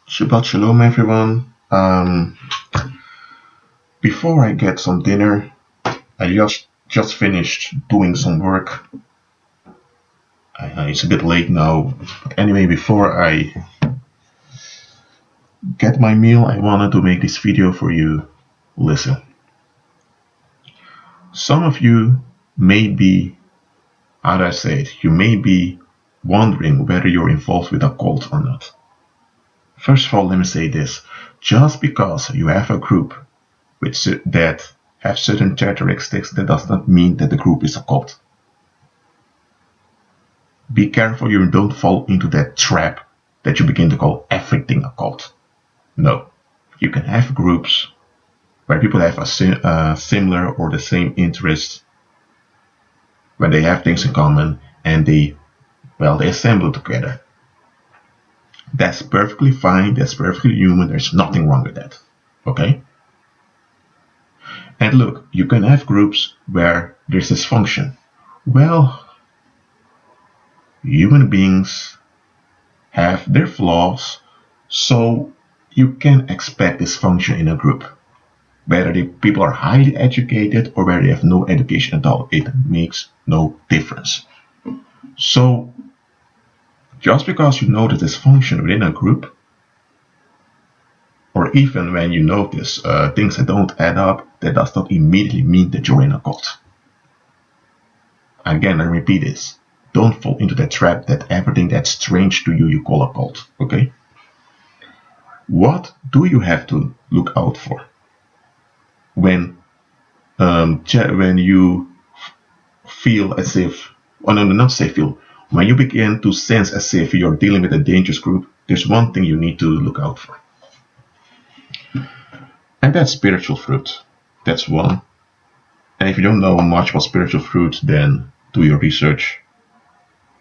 Shabbat Shalom, everyone. Before I get some dinner, I just finished doing some work. It's a bit late now. But anyway, before I get my meal, I wanted to make this video for you. Listen. Some of you may be, how do I say it? You may be wondering whether you're involved with a cult or not. First of all, let me say this. Just because you have a group that have certain characteristics, that does not mean that the group is a cult. Be careful you don't fall into that trap that you begin to call everything a cult. No. You can have groups where people have a similar or the same interests, when they have things in common, and they assemble together. That's perfectly fine, that's perfectly human, there's nothing wrong with that. Okay? And look, you can have groups where there's dysfunction. Well, human beings have their flaws, so you can expect dysfunction in a group. Whether the people are highly educated or whether they have no education at all, it makes no difference. So, just because you notice dysfunction within a group, or even when you notice things that don't add up, that does not immediately mean that you're in a cult. Again, I repeat this. Don't fall into that trap that everything that's strange to you, you call a cult. Okay? What do you have to look out for when you feel as if, when you begin to sense as if you're dealing with a dangerous group? There's one thing you need to look out for. And that's spiritual fruit. That's one. And if you don't know much about spiritual fruit, then do your research.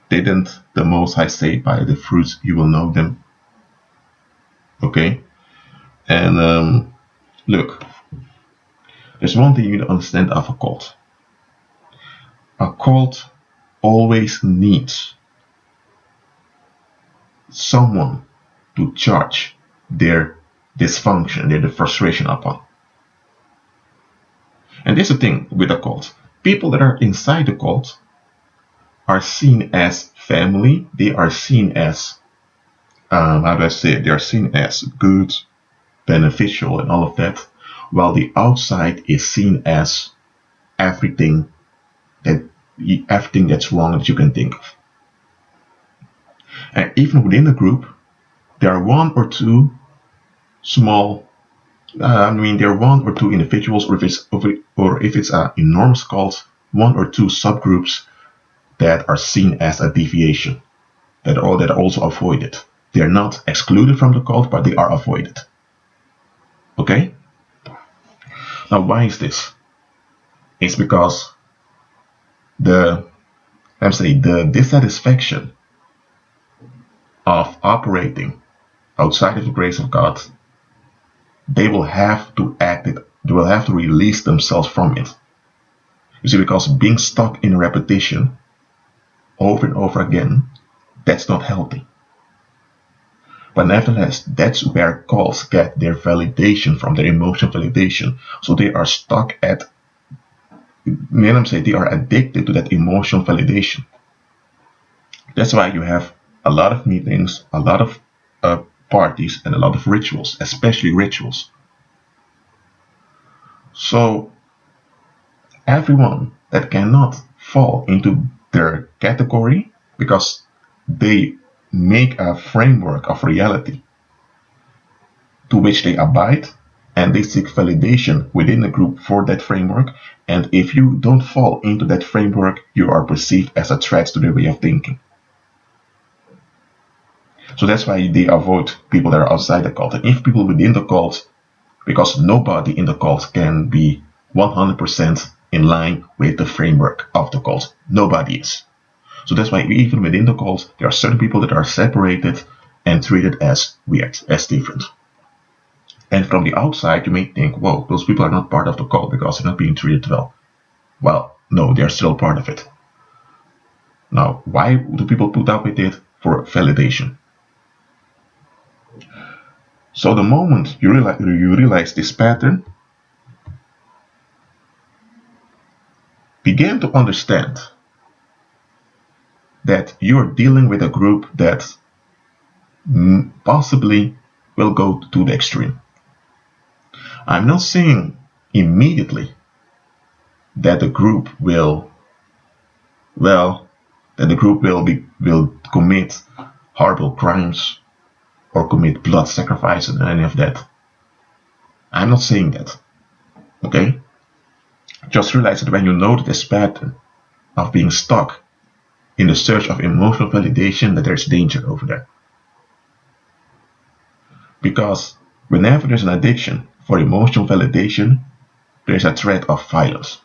Didn't the Most High say, by the fruits you will know them? Okay? And look, there's one thing you need to understand of a cult. A cult always needs someone to charge their dysfunction, their frustration upon. And there's the thing with a cult. People that are inside the cult are seen as family. They are seen as, they are seen as good, beneficial, and all of that, while the outside is seen as everything that's wrong that you can think of. And even within the group, there are one or two individuals, or if it's an enormous cult, one or two subgroups that are seen as a deviation, that are also avoided. They are not excluded from the cult, but they are avoided. Okay? Now, why is this? It's because the dissatisfaction of operating outside of the grace of God, they will have to release themselves from it. You see, because being stuck in repetition over and over again, that's not healthy. But nevertheless, that's where cults get their validation from, their emotional validation. So they are stuck at, they are addicted to that emotional validation. That's why you have a lot of meetings, a lot of parties, and a lot of rituals, especially rituals. So everyone that cannot fall into their category because they make a framework of reality to which they abide, and they seek validation within the group for that framework. And if you don't fall into that framework, you are perceived as a threat to their way of thinking. So that's why they avoid people that are outside the cult. And if people within the cult, because nobody in the cult can be 100% in line with the framework of the cult. Nobody is. So that's why even within the cult, there are certain people that are separated and treated as weird, as different. And from the outside, you may think, whoa, those people are not part of the cult because they're not being treated well. Well, no, they're still part of it. Now, why do people put up with it? For validation. So the moment you realize this pattern, begin to understand that you're dealing with a group that possibly will go to the extreme. I'm not saying immediately that the group will, well, that the group will commit horrible crimes or commit blood sacrifice and any of that. I'm not saying that. Okay? Just realize that when you notice this pattern of being stuck in the search of emotional validation, that there's danger over there. Because whenever there's an addiction for emotional validation, there's a threat of violence.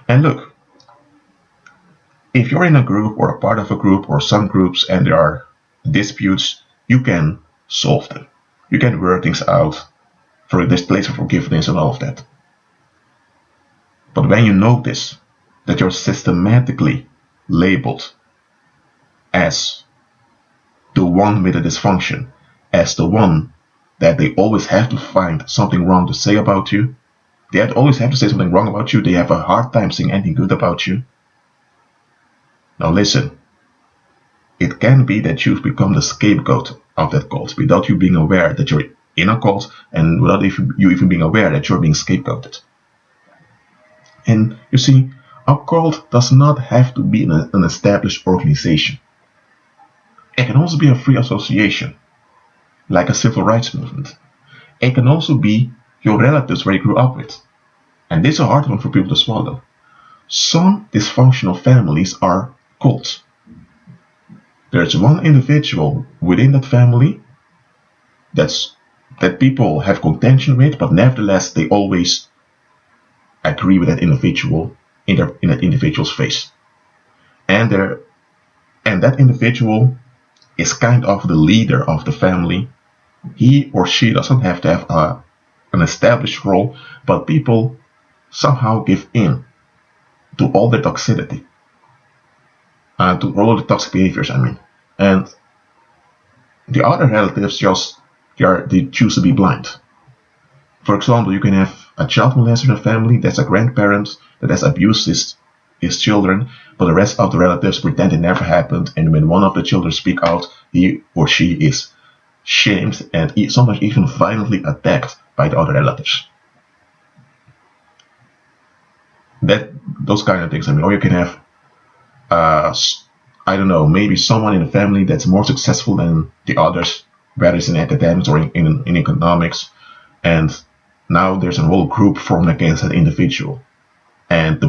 And look, if you're in a group or a part of a group or some groups and there are disputes, you can solve them. You can work things out. For this place of forgiveness and all of that. But when you notice that you're systematically labeled as the one with a dysfunction, as the one that they always have to find something wrong to say about you, they always have to say something wrong about you, they have a hard time saying anything good about you. Now listen, it can be that you've become the scapegoat of that cult without you being aware that you're in a cult and without you even being aware that you're being scapegoated. And you see, a cult does not have to be an established organization. It can also be a free association, like a civil rights movement. It can also be your relatives where you grew up with. And this is a hard one for people to swallow. Some dysfunctional families are cults. There's one individual within that family that people have contention with, but nevertheless they always agree with that individual in that individual's face. And that individual is kind of the leader of the family. He or she doesn't have to have an established role, but people somehow give in to all the toxicity, to all the toxic behaviors, I mean. And the other relatives they choose to be blind. For example, you can have a child molester in a family that's a grandparent that has abused his children, but the rest of the relatives pretend it never happened, and when one of the children speak out, he or she is shamed and sometimes even violently attacked by the other relatives. Those kind of things, I mean. Or you can have I don't know, maybe someone in the family that's more successful than the others, whether it's in academics or in economics, and now there's a whole group formed against that individual. And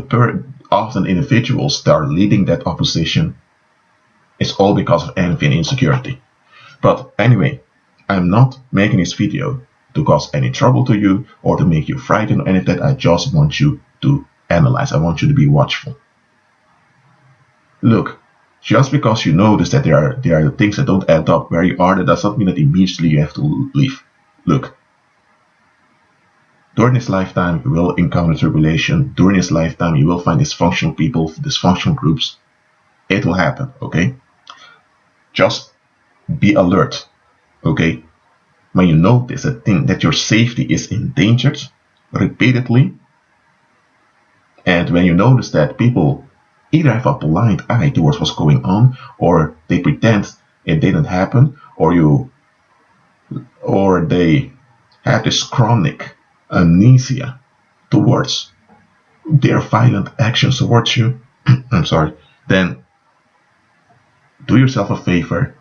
often individuals that are leading that opposition, it's all because of envy and insecurity. But anyway, I'm not making this video to cause any trouble to you or to make you frightened or any of that. I just want you to analyze. I want you to be watchful. Look, just because you notice that there are things that don't add up where you are, that does not mean that immediately you have to leave. Look, during this lifetime, you will encounter tribulation. During this lifetime, you will find dysfunctional people, dysfunctional groups. It will happen, okay? Just be alert, okay? When you notice that your safety is endangered repeatedly, and when you notice that people either have a blind eye towards what's going on, or they pretend it didn't happen, or they have this chronic amnesia towards their violent actions towards you, I'm sorry, then do yourself a favor,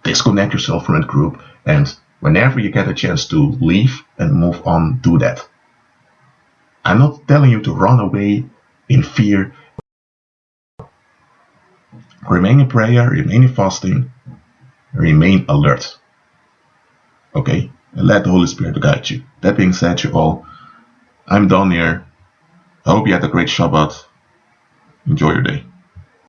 disconnect yourself from that group, and whenever you get a chance to leave and move on, do that. I'm not telling you to run away in fear. Remain in prayer, remain in fasting, remain alert. Okay? And let the Holy Spirit guide you. That being said, you all, I'm done here. I hope you had a great Shabbat. Enjoy your day.